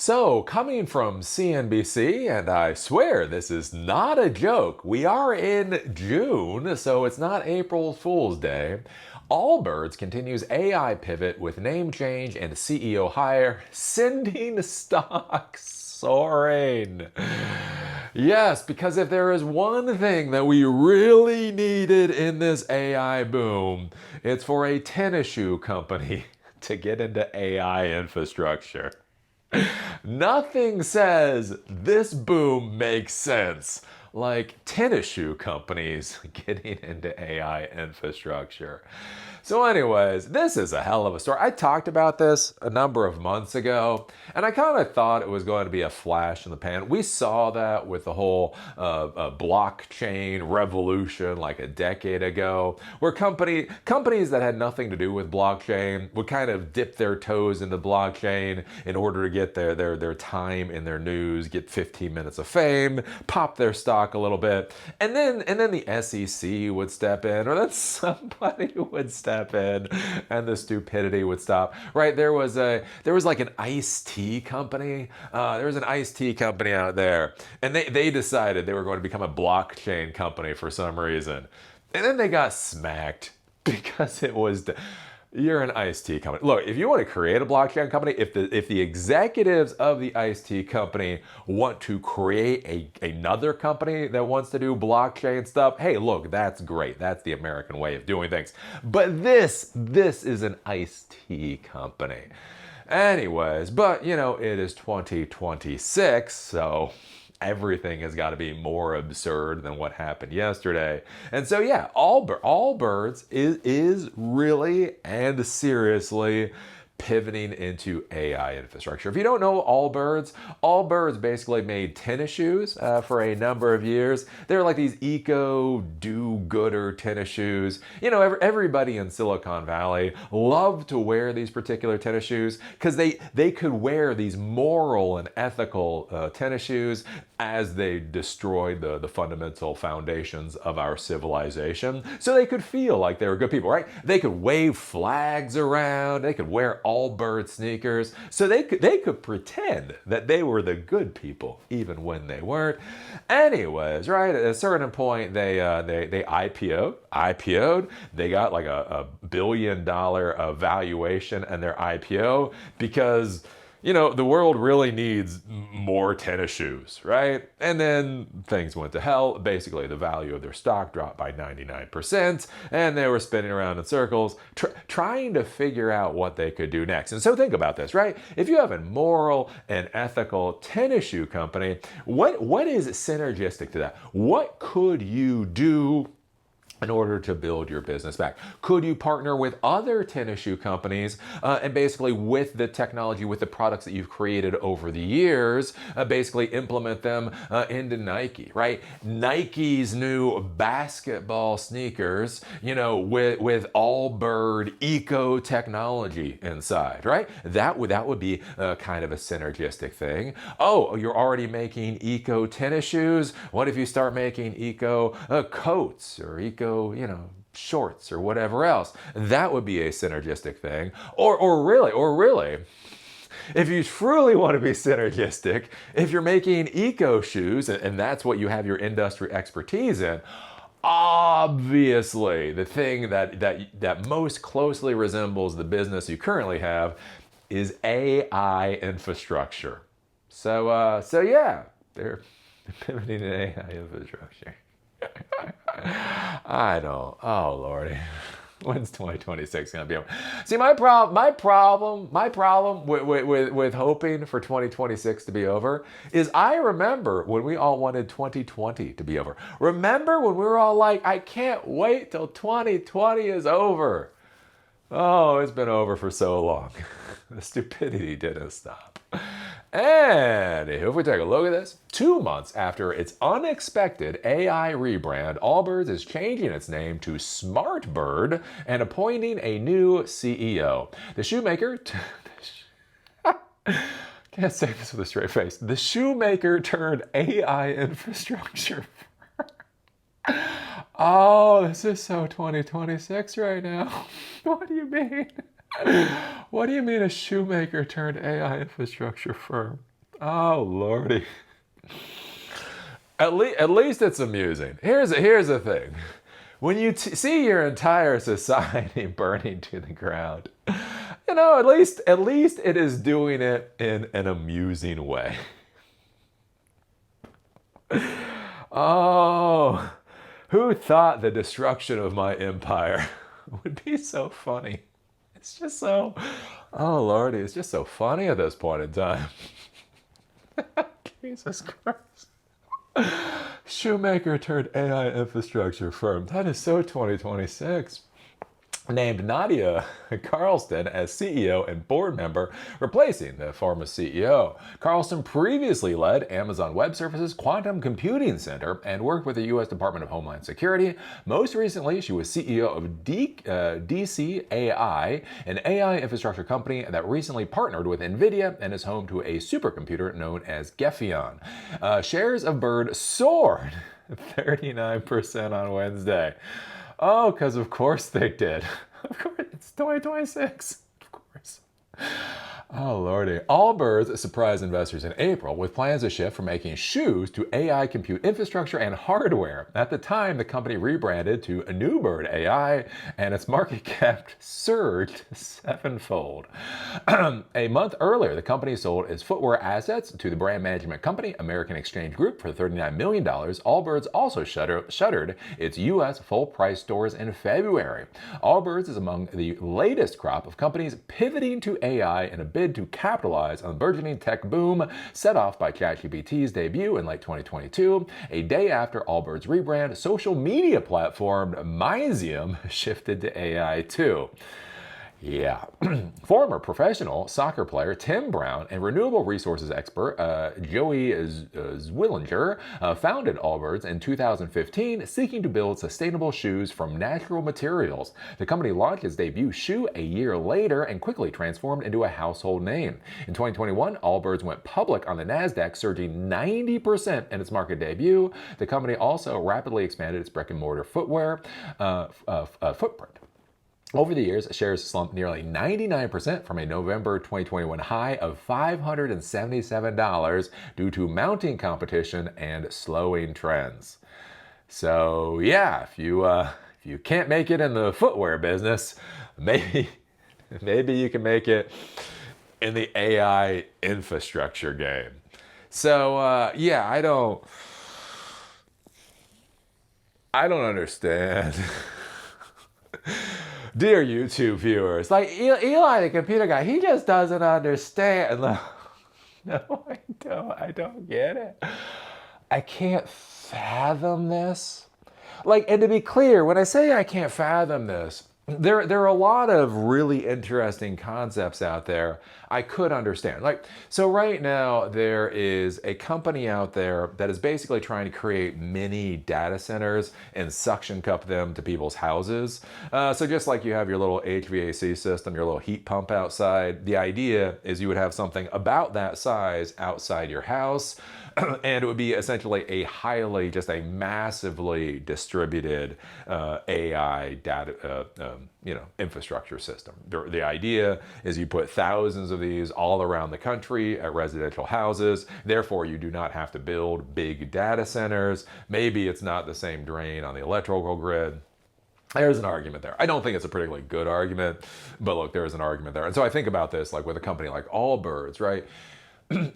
So, coming from CNBC, and I swear this is not a joke, we are in June, so it's not April Fool's Day. Allbirds continues AI pivot with name change and CEO hire, sending stocks soaring. Yes, because if there is one thing that we really needed in this AI boom, it's for a tennis shoe company to get into AI infrastructure. Nothing says this boom makes sense like tennis shoe companies getting into AI infrastructure. So anyways, this is a hell of a story. I talked about this a number of months ago, and I kind of thought it was going to be a flash in the pan. We saw that with the whole blockchain revolution like a decade ago, where companies that had nothing to do with blockchain would kind of dip their toes into blockchain in order to get their time in their news, get 15 minutes of fame, pop their stock a little bit, and then the SEC would step in, or then somebody would step in, and the stupidity would stop. Right? There was like an iced tea company. There was an iced tea company out there, and they decided they were going to become a blockchain company for some reason, and then they got smacked because it was. You're an iced tea company. Look, if you want to create a blockchain company, if the executives of the iced tea company want to create another company that wants to do blockchain stuff, hey, look, that's great. That's the American way of doing things. But this is an iced tea company. Anyways, but it is 2026, so everything has got to be more absurd than what happened yesterday. And so yeah, Allbirds is really and seriously pivoting into AI infrastructure. If you don't know Allbirds basically made tennis shoes for a number of years. They're like these eco do-gooder tennis shoes. Everybody in Silicon Valley loved to wear these particular tennis shoes because they could wear these moral and ethical tennis shoes as they destroyed the fundamental foundations of our civilization. So they could feel like they were good people, right? They could wave flags around. They could wear Allbirds sneakers. So they could pretend that they were the good people, even when they weren't. Anyways, right, at a certain point, they IPO'd. They got like a $1 billion valuation in their IPO because the world really needs more tennis shoes, right? And then things went to hell. Basically, the value of their stock dropped by 99%, and they were spinning around in circles, trying to figure out what they could do next. And so think about this, right? If you have a moral and ethical tennis shoe company, what is synergistic to that? What could you do in order to build your business back? Could you partner with other tennis shoe companies and basically with the technology, with the products that you've created over the years, basically implement them into Nike, right? Nike's new basketball sneakers, with Allbird eco technology inside, right? That would be kind of a synergistic thing. Oh, you're already making eco tennis shoes. What if you start making eco coats or eco shorts or whatever else? That would be a synergistic thing. Or really, if you truly want to be synergistic, if you're making eco shoes and that's what you have your industry expertise in, obviously the thing that most closely resembles the business you currently have is AI infrastructure. So yeah, they're pivoting to AI infrastructure. Oh Lordy. When's 2026 gonna be over? See, my problem with hoping for 2026 to be over is I remember when we all wanted 2020 to be over. Remember when we were all like, I can't wait till 2020 is over. Oh, it's been over for so long. The stupidity didn't stop. And if we take a look at this, 2 months after its unexpected AI rebrand, Allbirds is changing its name to SmartBird and appointing a new CEO. The shoemaker... Can't say this with a straight face. The shoemaker turned AI infrastructure. Oh, this is so 2026 right now. What do you mean? What do you mean a shoemaker turned AI infrastructure firm? Oh, Lordy. At least it's amusing. Here's the thing. When you see your entire society burning to the ground, at least it is doing it in an amusing way. Oh, who thought the destruction of my empire would be so funny? It's just so, oh Lordy, it's just so funny at this point in time. Jesus Christ. Shoemaker turned AI infrastructure firm. That is so 2026. Named Nadia Carlston as CEO and board member, replacing the former CEO. Carlston previously led Amazon Web Services Quantum Computing Center and worked with the U.S. Department of Homeland Security. Most recently, she was CEO of DCAI, an AI infrastructure company that recently partnered with NVIDIA and is home to a supercomputer known as Geffion. Shares of Bird soared 39% on Wednesday. Oh, because of course they did. Of course, it's 2026. Of course. Oh, Lordy. Allbirds surprised investors in April with plans to shift from making shoes to AI compute infrastructure and hardware. At the time, the company rebranded to Bird AI, and its market cap surged sevenfold. A month earlier, the company sold its footwear assets to the brand management company American Exchange Group for $39 million. Allbirds also shuttered its U.S. full-price stores in February. Allbirds is among the latest crop of companies pivoting to AI in a bid to capitalize on the burgeoning tech boom set off by ChatGPT's debut in late 2022. A day after Allbirds' rebrand, social media platform Myzium shifted to AI too. Yeah. Former professional soccer player Tim Brown and renewable resources expert Joey Zwillinger founded Allbirds in 2015, seeking to build sustainable shoes from natural materials. The company launched its debut shoe a year later and quickly transformed into a household name. In 2021, Allbirds went public on the NASDAQ, surging 90% in its market debut. The company also rapidly expanded its brick-and-mortar footwear footprint. Over the years, shares slumped nearly 99% from a November 2021 high of $577 due to mounting competition and slowing trends. So yeah, if you can't make it in the footwear business, maybe you can make it in the AI infrastructure game. So yeah, I don't understand. Dear YouTube viewers, like Eli, the computer guy, he just doesn't understand. No, I don't get it. I can't fathom this. Like, and to be clear, when I say I can't fathom this, there are a lot of really interesting concepts out there I could understand. Like, so right now there is a company out there that is basically trying to create mini data centers and suction cup them to people's houses. So just like you have your little HVAC system, your little heat pump outside, the idea is you would have something about that size outside your house. And it would be essentially just a massively distributed AI data, infrastructure system. The idea is you put thousands of these all around the country at residential houses. Therefore, you do not have to build big data centers. Maybe it's not the same drain on the electrical grid. There's an argument there. I don't think it's a particularly good argument, but look, there is an argument there. And so I think about this like with a company like Allbirds, right?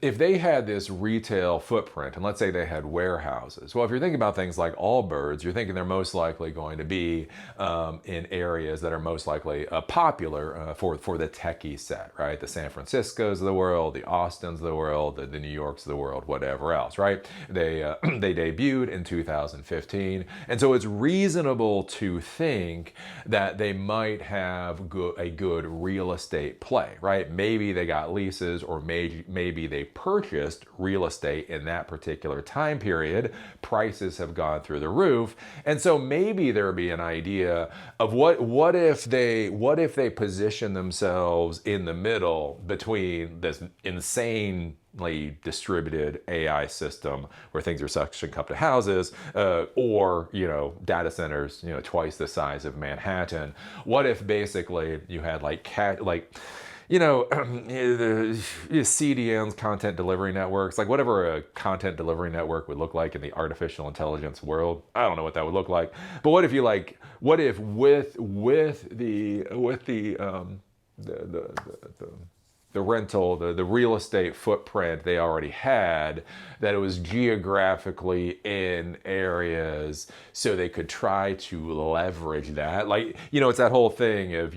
If they had this retail footprint, and let's say they had warehouses, well, if you're thinking about things like Allbirds, you're thinking they're most likely going to be in areas that are most likely popular for the techie set, right? The San Franciscos of the world, the Austins of the world, the New Yorks of the world, whatever else, right? They debuted in 2015, and so it's reasonable to think that they might have a good real estate play, right? Maybe they got leases, or maybe they purchased real estate in that particular time period. Prices have gone through the roof. And so maybe there would be an idea of what if they position themselves in the middle between this insanely distributed AI system where things are suction cup to houses, or data centers twice the size of Manhattan. What if basically you had the CDNs, content delivery networks, like whatever a content delivery network would look like in the artificial intelligence world. I don't know what that would look like. But what if the rental, the real estate footprint they already had, that it was geographically in areas so they could try to leverage that. Like, it's that whole thing of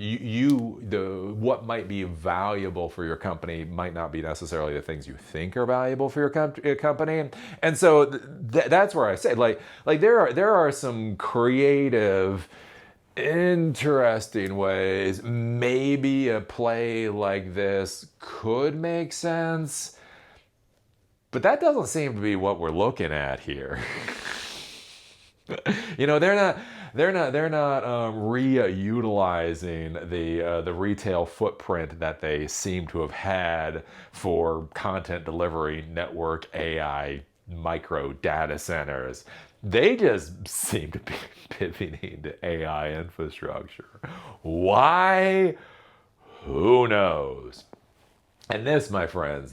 what might be valuable for your company might not be necessarily the things you think are valuable for your company. And so that's where I say, like there are some creative, interesting ways maybe a play like this could make sense, but that doesn't seem to be what we're looking at here. They're not reutilizing the retail footprint that they seem to have had for content delivery network AI micro data centers. They just seem to be pivoting to AI infrastructure. Why? Who knows? And this, my friends,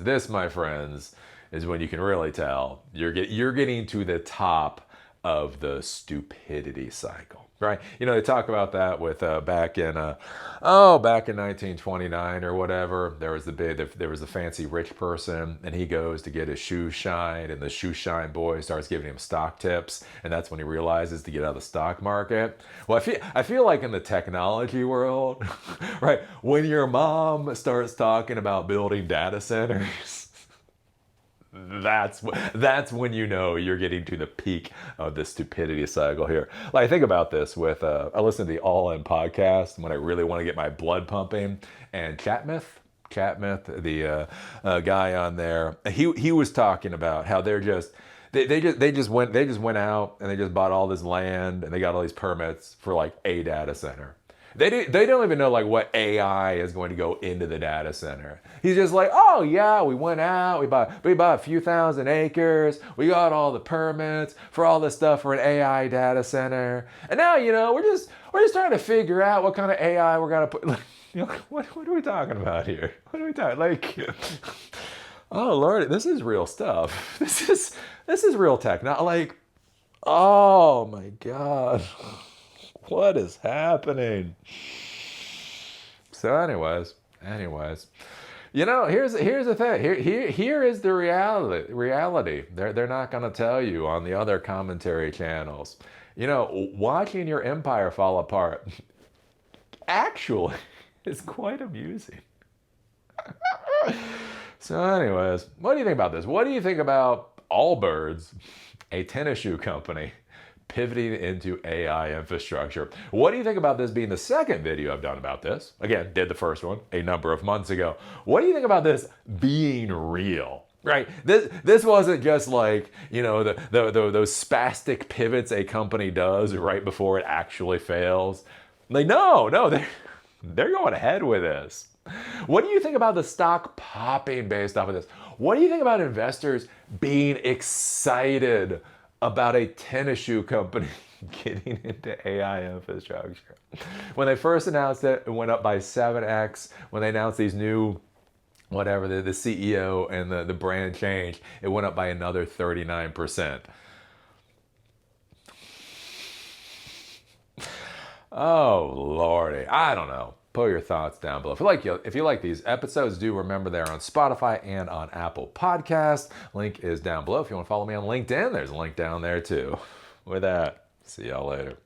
is when you can really tell you're getting to the top of the stupidity cycle. Right? They talk about that with back in 1929 or whatever. There was a fancy rich person, and he goes to get his shoes shined, and the shoe shine boy starts giving him stock tips, and that's when he realizes to get out of the stock market. Well, I feel like in the technology world, right? When your mom starts talking about building data centers, that's when you're getting to the peak of the stupidity cycle here. Like, think about this with I listen to the All In podcast when I really want to get my blood pumping, and Chatmith, the guy on there, he was talking about how they just went out and they just bought all this land and they got all these permits for like a data center. They don't even know like what AI is going to go into the data center. He's just like, oh yeah, we went out, we bought a few thousand acres, we got all the permits for all this stuff for an AI data center, and now we're just trying to figure out what kind of AI we're gonna put. What are we talking about here? What are we talking like? Oh Lord, this is real stuff. This is real tech. Not like, oh my God. What is happening? So anyways, here's the thing. Here is the reality. They're not going to tell you on the other commentary channels. Watching your empire fall apart actually is quite amusing. So anyways, what do you think about this? What do you think about Allbirds, a tennis shoe company, pivoting into AI infrastructure? What do you think about this being the second video I've done about this? Again, did the first one a number of months ago. What do you think about this being real? Right? This wasn't just like, those spastic pivots a company does right before it actually fails. Like, no, they're going ahead with this. What do you think about the stock popping based off of this? What do you think about investors being excited about a tennis shoe company getting into AI infrastructure? When they first announced it, it went up by 7x. When they announced these new, whatever, the CEO and the brand change, it went up by another 39%. Oh, Lordy. I don't know. Put your thoughts down below. If you like these episodes, do remember they're on Spotify and on Apple Podcasts. Link is down below. If you want to follow me on LinkedIn, there's a link down there too. With that, see y'all later.